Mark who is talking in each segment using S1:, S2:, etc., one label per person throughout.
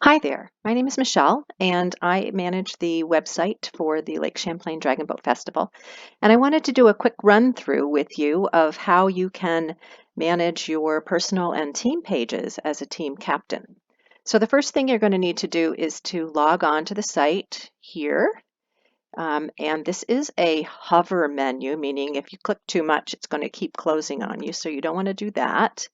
S1: Hi there, my name is Michelle, and I manage the website for the Lake Champlain Dragon Boat Festival. And I wanted to do a quick run through with you of how you can manage your personal and team pages as a team captain. So the first thing you're going to need to do is to log on to the site here. And this is a hover menu, meaning if you click too much, it's going to keep closing on you. So you don't want to do that.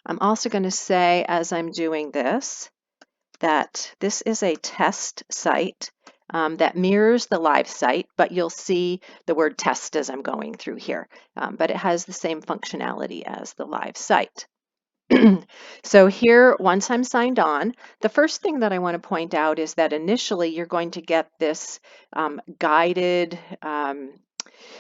S1: I'm also going to say, as I'm doing this, that this is a test site that mirrors the live site, but you'll see the word test as I'm going through here. But it has the same functionality as the live site. So here, once I'm signed on, the first thing that I want to point out is that initially you're going to get this guided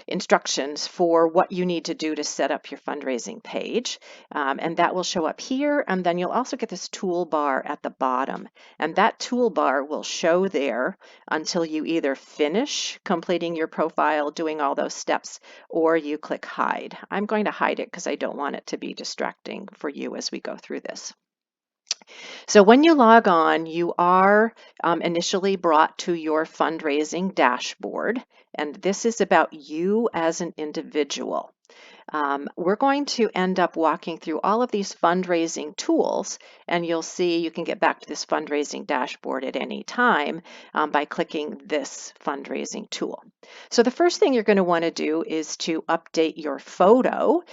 S1: instructions for what you need to do to set up your fundraising page. And that will show up here. And then you'll also get this toolbar at the bottom. And that toolbar will show there until you either finish completing your profile, doing all those steps, or you click hide. I'm going to hide it because I don't want it to be distracting for you as we go through this. So when you log on, you are initially brought to your fundraising dashboard, and this is about you as an individual. We're going to end up walking through all of these fundraising tools, and you'll see you can get back to this fundraising dashboard at any time by clicking this fundraising tool. So the first thing you're going to want to do is to update your photo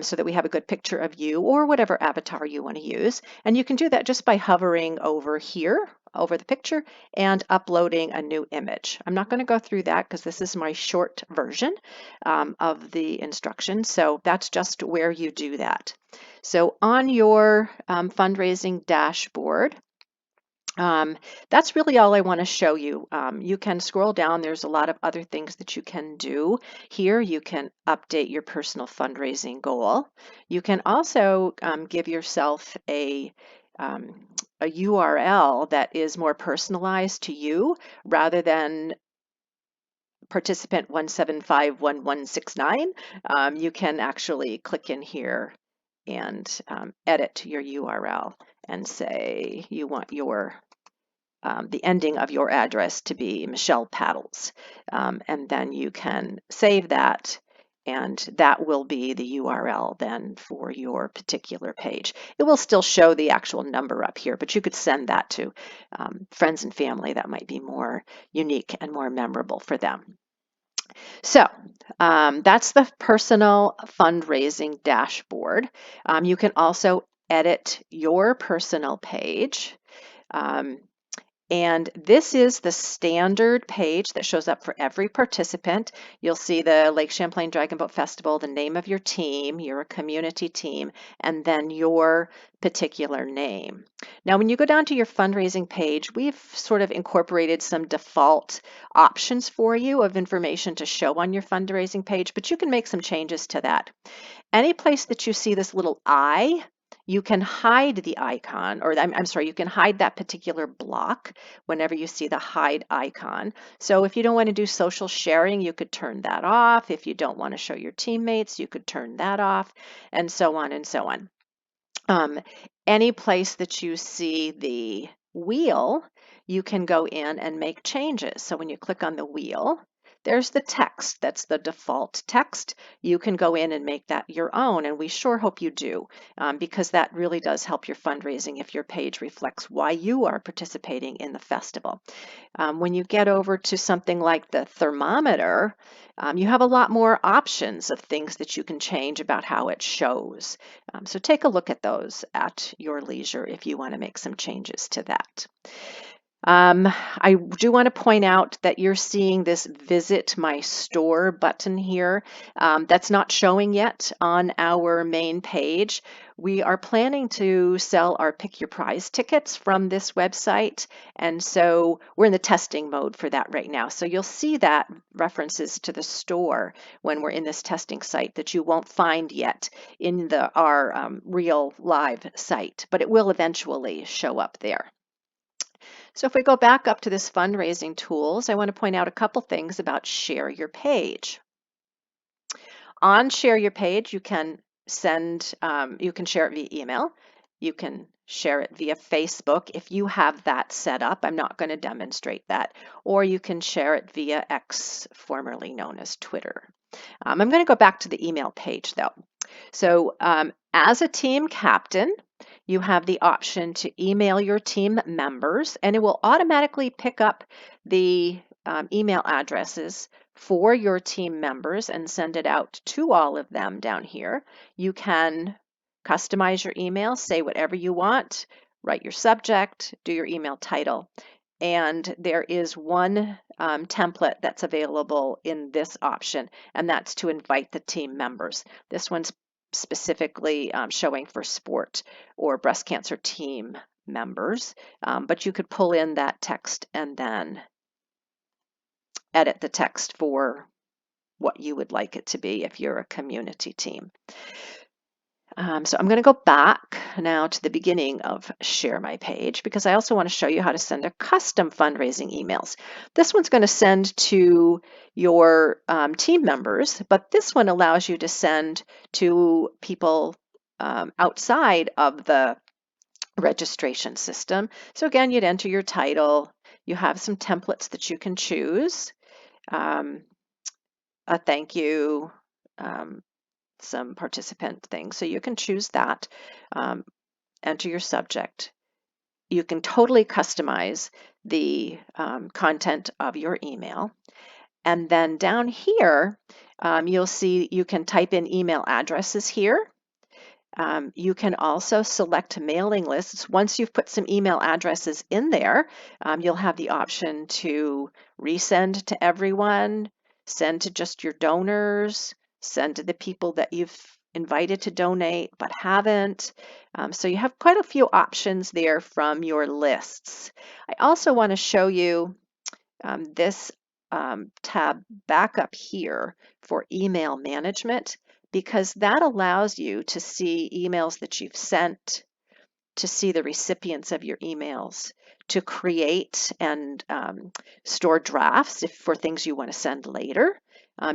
S1: so that we have a good picture of you or whatever avatar you want to use. And you can do that just by hovering over here over the picture and uploading a new image. I'm not going to go through that because this is my short version of the instructions. So that's just where you do that. So on your fundraising dashboard, that's really all I want to show you. You can scroll down. There's a lot of other things that you can do. Here you can update your personal fundraising goal. You can also give yourself a URL that is more personalized to you rather than participant 1751169. You can actually click in here and edit your URL and say you want your the ending of your address to be Michelle Paddles. And then you can save that, and that will be the URL then for your particular page. It will still show the actual number up here, but you could send that to friends and family. That might be more unique and more memorable for them. So that's the personal fundraising dashboard. You can also edit your personal page. And this is the standard page that shows up for every participant. You'll see the Lake Champlain Dragon Boat Festival, the name of your team, you're a community team, and then your particular name. Now, when you go down to your fundraising page, we've sort of incorporated some default options for you of information to show on your fundraising page, but you can make some changes to that. Any place that you see this little I, you can hide the icon, or I'm sorry, you can hide that particular block whenever you see the hide icon. So if you don't want to do social sharing, you could turn that off. If you don't want to show your teammates, you could turn that off, and so on and so on. Any place that you see the wheel, you can go in and make changes. So when you click on the wheel, there's the text. That's the default text. You can go in and make that your own, and we sure hope you do, because that really does help your fundraising if your page reflects why you are participating in the festival. When you get over to something like the thermometer, you have a lot more options of things that you can change about how it shows. So take a look at those at your leisure if you want to make some changes to that. I do want to point out that you're seeing this Visit My Store button here. That's not showing yet on our main page. We are planning to sell our Pick Your Prize tickets from this website, and so we're in the testing mode for that right now. So you'll see that references to the store when we're in this testing site that you won't find yet in our real live site, but it will eventually show up there. So if we go back up to this fundraising tools, I want to point out a couple things about Share Your Page. On Share Your Page, you can share it via email. You can share it via Facebook if you have that set up. I'm not going to demonstrate that. Or you can share it via X, formerly known as Twitter. I'm going to go back to the email page though. So as a team captain, you have the option to email your team members, and it will automatically pick up the email addresses for your team members and send it out to all of them down here. You can customize your email, say whatever you want, write your subject, do your email title. And there is one template that's available in this option, and that's to invite the team members. This one's specifically showing for sport or breast cancer team members, but you could pull in that text and then edit the text for what you would like it to be if you're a community team. So I'm going to go back now to the beginning of Share My Page because I also want to show you how to send a custom fundraising emails. This one's going to send to your team members, but this one allows you to send to people outside of the registration system. So again, you'd enter your title. You have some templates that you can choose. A thank you, some participant things. So you can choose that, enter your subject. You can totally customize the content of your email. And then down here, you'll see you can type in email addresses here. You can also select mailing lists. Once you've put some email addresses in there, you'll have the option to resend to everyone, send to just your donors, send to the people that you've invited to donate but haven't. So you have quite a few options there from your lists. I also want to show you this tab back up here for email management, because that allows you to see emails that you've sent, to see the recipients of your emails, to create and store drafts for things you want to send later.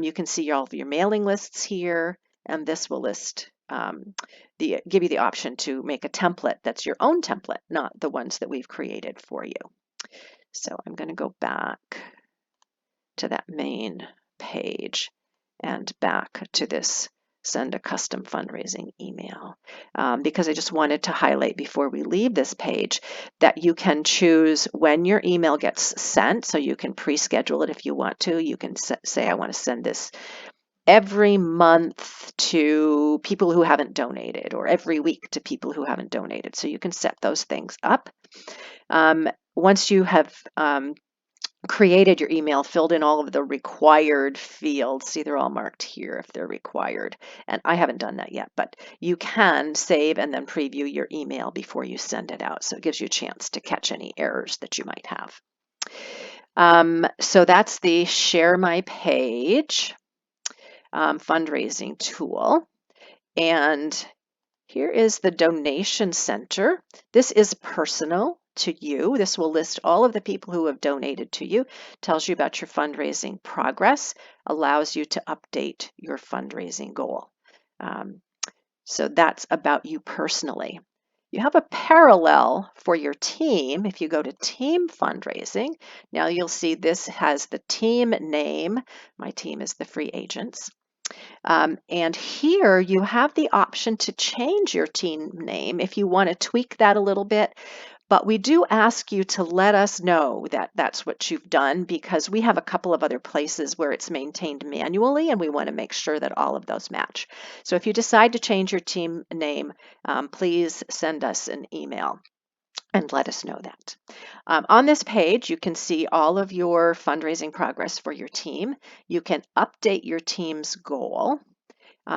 S1: You can see all of your mailing lists here, and this will list give you the option to make a template that's your own template, not the ones that we've created for you. So I'm going to go back to that main page and back to this send a custom fundraising email, because I just wanted to highlight before we leave this page that you can choose when your email gets sent, so you can pre-schedule it if you want to. You can say, I want to send this every month to people who haven't donated, or every week to people who haven't donated. So you can set those things up. Once you have created your email, filled in all of the required fields. See, they're all marked here if they're required. And I haven't done that yet, but you can save and then preview your email before you send it out. So it gives you a chance to catch any errors that you might have. So that's the Share My Page fundraising tool. And here is the donation center. This is personal to you. This will list all of the people who have donated to you, tells you about your fundraising progress, allows you to update your fundraising goal. So that's about you personally. You have a parallel for your team. If you go to team fundraising, now you'll see this has the team name. My team is the free agents. And here you have the option to change your team name if you want to tweak that a little bit. But we do ask you to let us know that that's what you've done, because we have a couple of other places where it's maintained manually, and we want to make sure that all of those match. So if you decide to change your team name, please send us an email and let us know that. On this page, you can see all of your fundraising progress for your team. You can update your team's goal.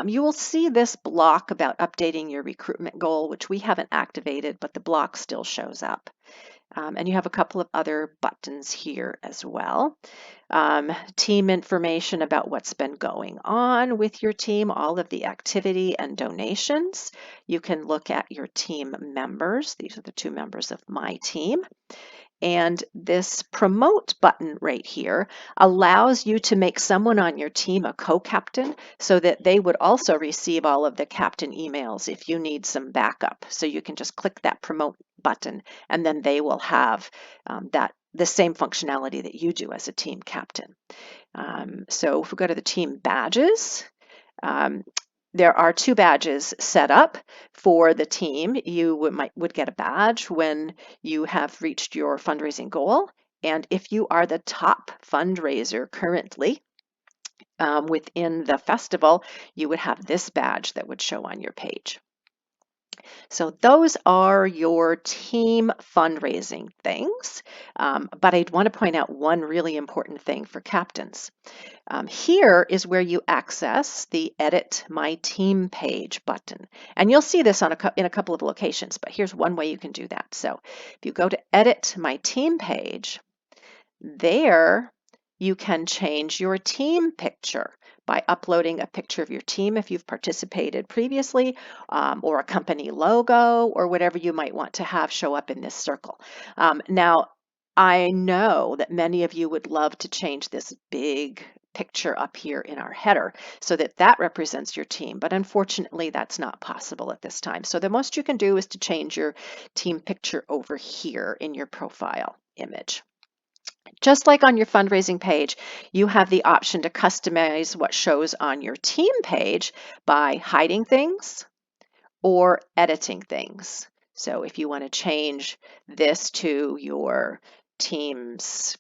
S1: You will see this block about updating your recruitment goal, which we haven't activated, but the block still shows up. And you have a couple of other buttons here as well. Team information about what's been going on with your team, all of the activity and donations. You can look at your team members. These are the 2 members of my team. And this promote button right here allows you to make someone on your team a co-captain so that they would also receive all of the captain emails if you need some backup. So you can just click that promote button and then they will have the same functionality that you do as a team captain. So if we go to the team badges, there are 2 badges set up for the team. You would get a badge when you have reached your fundraising goal. And if you are the top fundraiser currently within the festival, you would have this badge that would show on your page. So those are your team fundraising things. But I'd want to point out one really important thing for captains. Here is where you access the Edit My Team page button. And you'll see this in a couple of locations, but here's one way you can do that. So if you go to Edit My Team page, there you can change your team picture by uploading a picture of your team if you've participated previously, or a company logo, or whatever you might want to have show up in this circle. Now, I know that many of you would love to change this big picture up here in our header so that represents your team, but unfortunately that's not possible at this time. So the most you can do is to change your team picture over here in your profile image. Just like on your fundraising page, you have the option to customize what shows on your team page by hiding things or editing things. So if you want to change this to your team's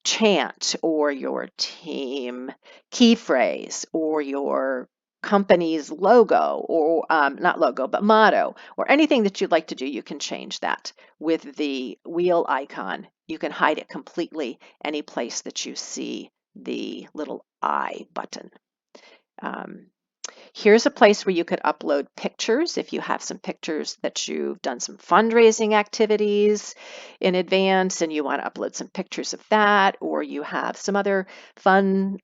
S1: chant or your team key phrase or your company's logo, or not logo, but motto, or anything that you'd like to do, you can change that with the wheel icon. You can hide it completely any place that you see the little I button. Here's a place where you could upload pictures if you have some pictures that you've done some fundraising activities in advance and you want to upload some pictures of that, or you have some other fun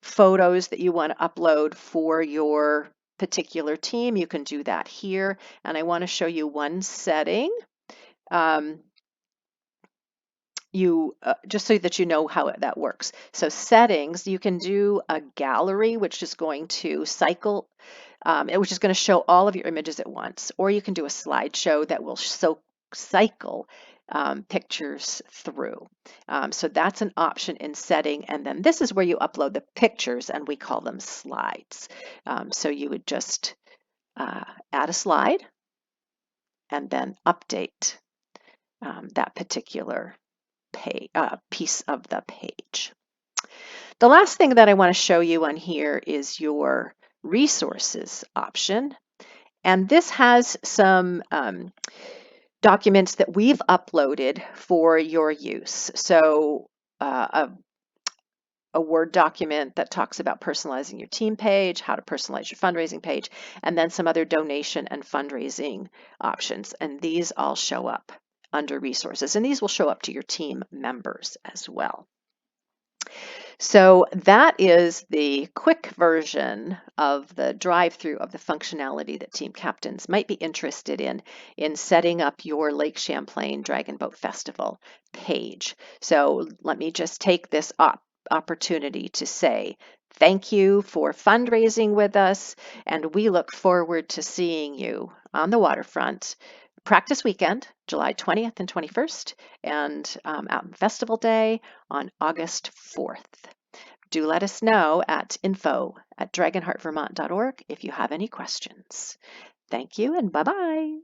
S1: photos that you want to upload for your particular team. You can do that here. And I want to show you one setting. Just so that you know how that works. So settings, you can do a gallery, which is going to cycle, which is going to show all of your images at once, or you can do a slideshow that will cycle pictures through. So that's an option in setting, and then this is where you upload the pictures, and we call them slides. So you would just add a slide and then update that particular piece of the page. The last thing that I want to show you on here is your resources option. And this has some documents that we've uploaded for your use. So a Word document that talks about personalizing your team page, how to personalize your fundraising page, and then some other donation and fundraising options. And these all show up under resources, and these will show up to your team members as well. So that is the quick version of the drive-through of the functionality that team captains might be interested in setting up your Lake Champlain Dragon Boat Festival page. So let me just take this opportunity to say thank you for fundraising with us, and we look forward to seeing you on the waterfront practice weekend, July 20th and 21st, and out on Festival Day on August 4th. Do let us know at info@dragonheartvermont.org if you have any questions. Thank you and bye-bye.